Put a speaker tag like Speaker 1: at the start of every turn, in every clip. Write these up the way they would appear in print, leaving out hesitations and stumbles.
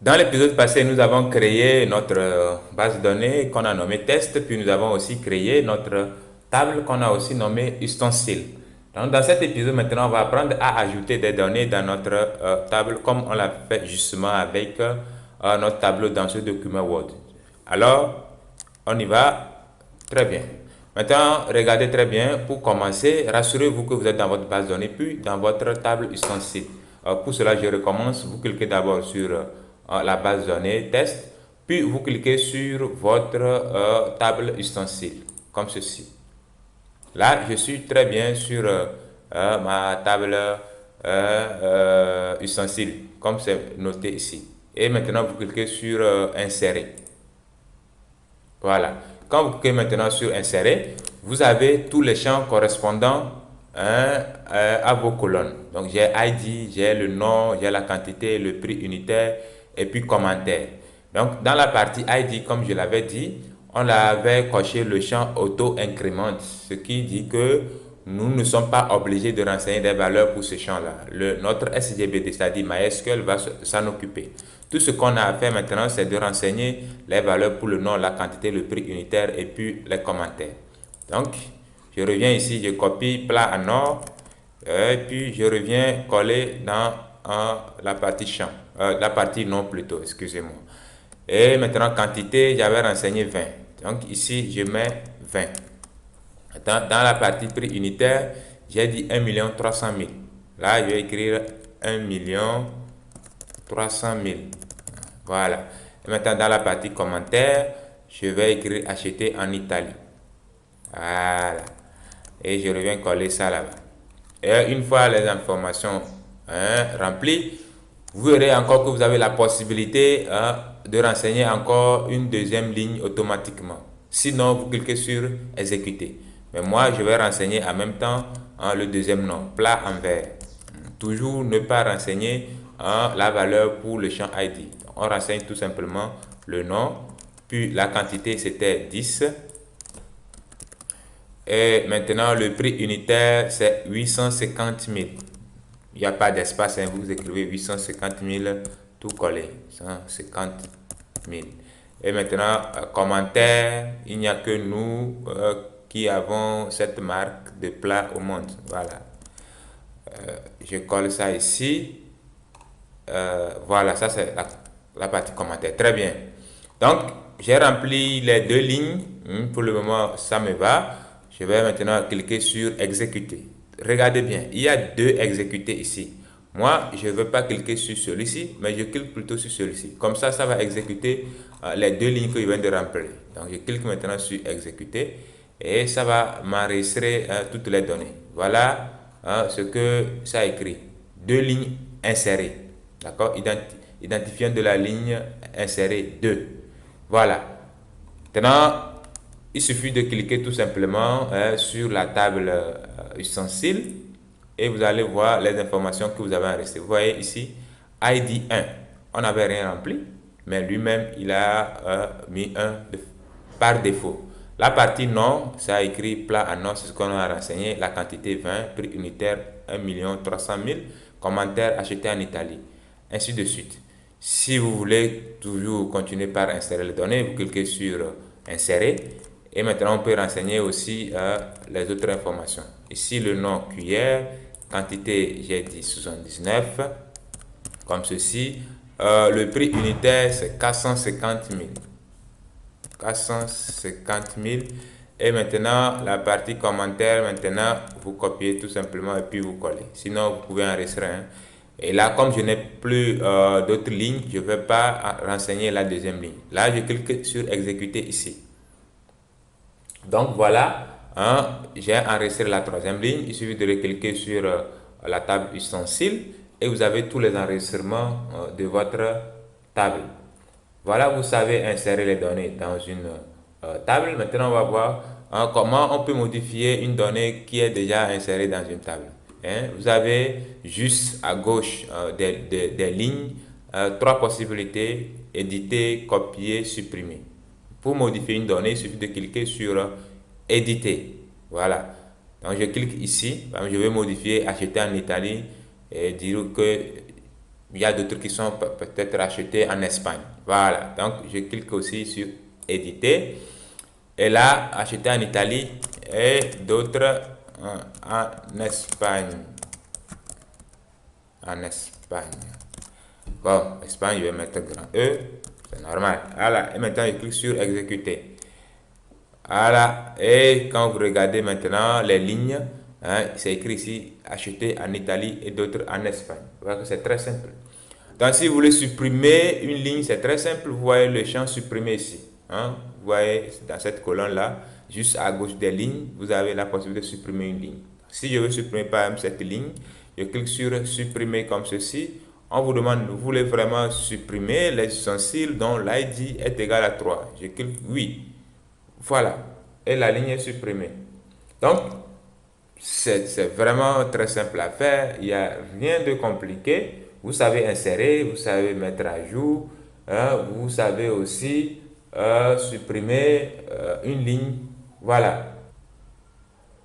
Speaker 1: Dans l'épisode passé, nous avons créé notre base de données qu'on a nommée test, puis nous avons aussi créé notre table qu'on a aussi nommée ustensile. Donc, dans cet épisode, maintenant, on va apprendre à ajouter des données dans notre table comme on l'a fait justement avec notre tableau dans ce document Word. Alors, on y va. Très bien. Maintenant, regardez très bien. Pour commencer, rassurez-vous que vous êtes dans votre base de données, puis dans votre table ustensile. Pour cela, je recommence. Vous cliquez d'abord sur la base de données test, puis vous cliquez sur votre table ustensile, comme ceci. Là, je suis très bien sur ma table ustensile, comme c'est noté ici. Et maintenant, vous cliquez sur insérer. Voilà. Quand vous cliquez maintenant sur insérer, vous avez tous les champs correspondant à vos colonnes. Donc, j'ai ID, j'ai le nom, j'ai la quantité, le prix unitaire et puis commentaire. Donc, dans la partie ID, comme je l'avais dit, on avait coché le champ auto-increment, ce qui dit que nous ne sommes pas obligés de renseigner des valeurs pour ce champ-là. Notre SGBD, c'est-à-dire MySQL, va s'en occuper. Tout ce qu'on a à faire maintenant, c'est de renseigner les valeurs pour le nom, la quantité, le prix unitaire et puis les commentaires. Donc, je reviens ici, je copie plat en or, et puis je reviens coller dans la partie champ, la partie nom plutôt, excusez-moi. Et maintenant, quantité, j'avais renseigné 20. Donc ici, je mets 20. Dans la partie prix unitaire, j'ai dit 1 300 000. Là, je vais écrire 1 300 000. Voilà. Et maintenant, dans la partie commentaire, je vais écrire acheter en Italie. Voilà. Et je reviens coller ça là-bas. Et une fois les informations remplies, vous verrez encore que vous avez la possibilité de renseigner encore une deuxième ligne automatiquement. Sinon, vous cliquez sur exécuter. Mais moi, je vais renseigner en même temps le deuxième nom, plat en vert. Toujours ne pas renseigner la valeur pour le champ ID. On renseigne tout simplement le nom, puis la quantité c'était 10. Et maintenant, le prix unitaire, c'est 850 000. Il n'y a pas d'espace, hein, vous écrivez 850 000, tout collé, 150 000. Et maintenant, commentaire, il n'y a que nous qui avons cette marque de plat au monde. Voilà. Je colle ça ici. Voilà, ça c'est la partie commentaire. Très bien. Donc, j'ai rempli les deux lignes. Pour le moment, ça me va. Je vais maintenant cliquer sur exécuter. Regardez bien, il y a deux exécutés ici. Moi, je ne veux pas cliquer sur celui-ci, mais je clique plutôt sur celui-ci. Comme ça va exécuter les deux lignes que je viens de remplir. Donc, je clique maintenant sur exécuter et ça va m'enregistrer toutes les données. Voilà ce que ça écrit. Deux lignes insérées. D'accord? Identifiant de la ligne insérée 2. Voilà. Maintenant, il suffit de cliquer tout simplement sur la table ustensile et vous allez voir les informations que vous avez enregistrées. Vous voyez ici, ID 1. On n'avait rien rempli, mais lui-même, il a mis 1 par défaut. La partie nom, ça a écrit plat en or, c'est ce qu'on a renseigné. La quantité 20, prix unitaire 1 300 000, commentaire acheté en Italie, ainsi de suite. Si vous voulez toujours continuer par insérer les données, vous cliquez sur insérer. Et maintenant, on peut renseigner aussi les autres informations. Ici, le nom cuillère, quantité, j'ai dit 79, comme ceci. Le prix unitaire, c'est 450 000. 450 000. Et maintenant, la partie commentaire, maintenant, vous copiez tout simplement et puis vous collez. Sinon, vous pouvez enregistrer. Et là, comme je n'ai plus d'autres lignes, je ne vais pas renseigner la deuxième ligne. Là, je clique sur exécuter ici. Donc voilà, j'ai enregistré la troisième ligne. Il suffit de cliquer sur la table ustensile et vous avez tous les enregistrements de votre table. Voilà, vous savez insérer les données dans une table. Maintenant, on va voir comment on peut modifier une donnée qui est déjà insérée dans une table. Vous avez juste à gauche des lignes, trois possibilités: éditer, copier, supprimer. Pour modifier une donnée, il suffit de cliquer sur éditer. Voilà. Donc je clique ici. Je vais modifier acheter en Italie et dire que Il y a d'autres qui sont peut-être achetés en Espagne. Voilà, donc je clique aussi sur éditer. Et là, acheter en Italie et d'autres en Espagne. En Espagne. Bon, Espagne, je vais mettre grand E. C'est normal. Voilà, et maintenant je clique sur exécuter. Voilà, et quand vous regardez maintenant les lignes, c'est écrit ici acheter en Italie et d'autres en Espagne. Vous voyez que c'est très simple. Donc, si vous voulez supprimer une ligne, c'est très simple. Vous voyez le champ supprimer ici. Vous voyez dans cette colonne-là, juste à gauche des lignes, vous avez la possibilité de supprimer une ligne. Si je veux supprimer par exemple cette ligne, je clique sur supprimer comme ceci. On vous demande, vous voulez vraiment supprimer les ustensiles dont l'ID est égal à 3. Je clique oui. Voilà. Et la ligne est supprimée. Donc, c'est vraiment très simple à faire. Il n'y a rien de compliqué. Vous savez insérer, vous savez mettre à jour. Vous savez aussi supprimer une ligne. Voilà.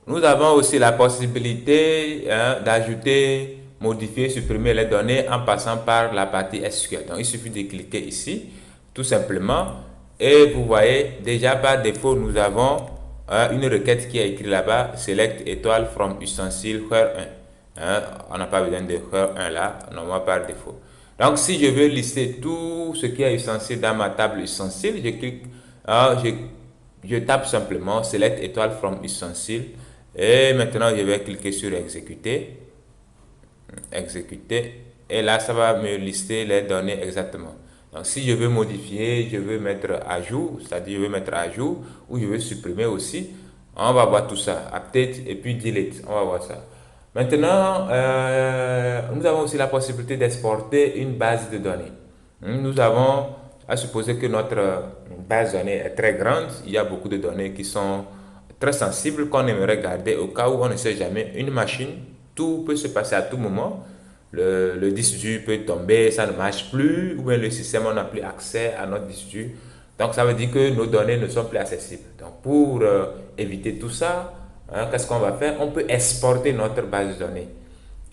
Speaker 1: Nous avons aussi la possibilité d'ajouter, modifier, supprimer les données en passant par la partie SQL. Donc, il suffit de cliquer ici, tout simplement. Et vous voyez, déjà par défaut, nous avons une requête qui est écrite là-bas, select étoile from ustensile where 1. On n'a pas besoin de where 1 là, normalement par défaut. Donc, si je veux lister tout ce qui est ustensile dans ma table ustensile, je clique, je tape simplement select étoile from ustensile. Et maintenant, je vais cliquer sur exécuter. Exécuter. Et là, ça va me lister les données exactement. Donc, si je veux modifier, je veux mettre à jour, c'est-à-dire je veux mettre à jour, ou je veux supprimer aussi, on va voir tout ça. Update et puis delete. On va voir ça. Maintenant, nous avons aussi la possibilité d'exporter une base de données. Nous avons à supposer que notre base de données est très grande. Il y a beaucoup de données qui sont très sensibles qu'on aimerait garder au cas où on ne sait jamais. Une machine, tout peut se passer à tout moment. Le disque dur peut tomber, ça ne marche plus, ou bien le système, on n'a plus accès à notre disque dur. Donc, ça veut dire que nos données ne sont plus accessibles. Donc, pour éviter tout ça, qu'est-ce qu'on va faire? On peut exporter notre base de données.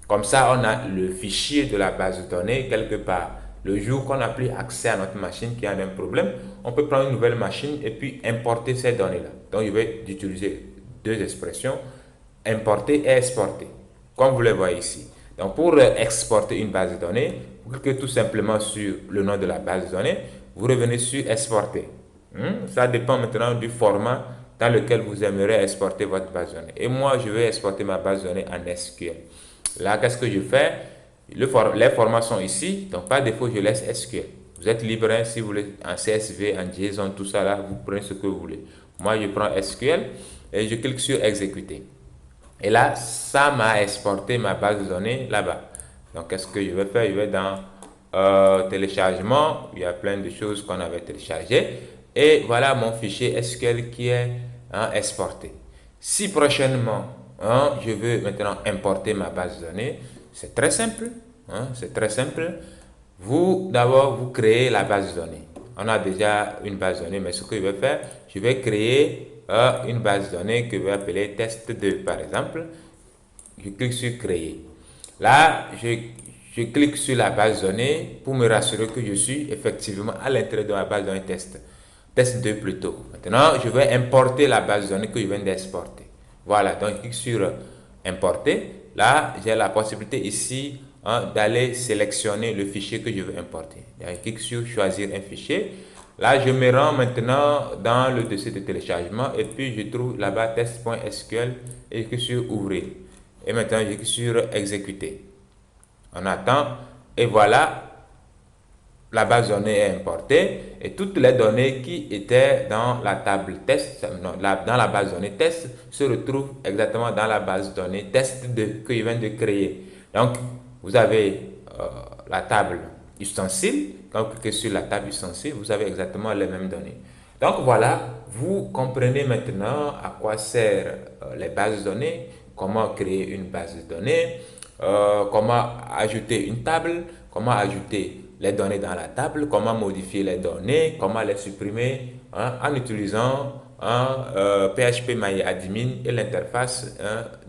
Speaker 1: Comme ça, on a le fichier de la base de données quelque part. Le jour qu'on n'a plus accès à notre machine qui a un problème, on peut prendre une nouvelle machine et puis importer ces données-là. Donc, je vais utiliser deux expressions, importer et exporter, comme vous le voyez ici. Donc, pour exporter une base de données, vous cliquez tout simplement sur le nom de la base de données, vous revenez sur exporter. Ça dépend maintenant du format dans lequel vous aimeriez exporter votre base de données. Et moi, je vais exporter ma base de données en SQL. Là, qu'est-ce que je fais? Les formats sont ici, donc par défaut, je laisse SQL. Vous êtes libre, si vous voulez en CSV, en JSON, tout ça là, vous prenez ce que vous voulez. Moi, je prends SQL et je clique sur exécuter. Et là, ça m'a exporté ma base de données là-bas. Donc, qu'est-ce que je vais faire? Je vais dans téléchargement. Il y a plein de choses qu'on avait téléchargées. Et voilà mon fichier SQL qui est exporté. Si prochainement, je veux maintenant importer ma base de données, c'est très simple. C'est très simple. D'abord, vous créez la base de données. On a déjà une base de données, mais ce que je vais faire, je vais créer une base de données que je vais appeler test2 par exemple. Je clique sur créer. Là, je clique sur la base de données pour me rassurer que je suis effectivement à l'intérieur de ma base de données test2 plutôt. Maintenant, je vais importer la base de données que je viens d'exporter. Voilà, donc je clique sur importer. Là, j'ai la possibilité ici d'aller sélectionner le fichier que je veux importer. Je clique sur choisir un fichier. Là, je me rends maintenant dans le dossier de téléchargement et puis je trouve là-bas test.sql et je clique sur ouvrir. Et maintenant, je clique sur exécuter. On attend et voilà, la base de données est importée et toutes les données qui étaient dans la table test, dans la base de données test, se retrouvent exactement dans la base de données test que je viens de créer. Donc, vous avez la table ustensile. Quand vous cliquez sur la table ustensile, vous avez exactement les mêmes données. Donc voilà, vous comprenez maintenant à quoi servent les bases de données, comment créer une base de données, comment ajouter une table, comment ajouter les données dans la table, comment modifier les données, comment les supprimer en utilisant PHP MyAdmin et l'interface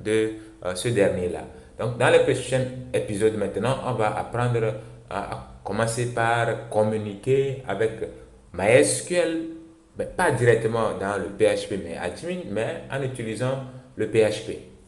Speaker 1: de ce dernier-là. Donc, dans les prochains épisodes maintenant, on va apprendre à commencer par communiquer avec MySQL, mais pas directement dans le PHP, mais admin, mais en utilisant le PHP.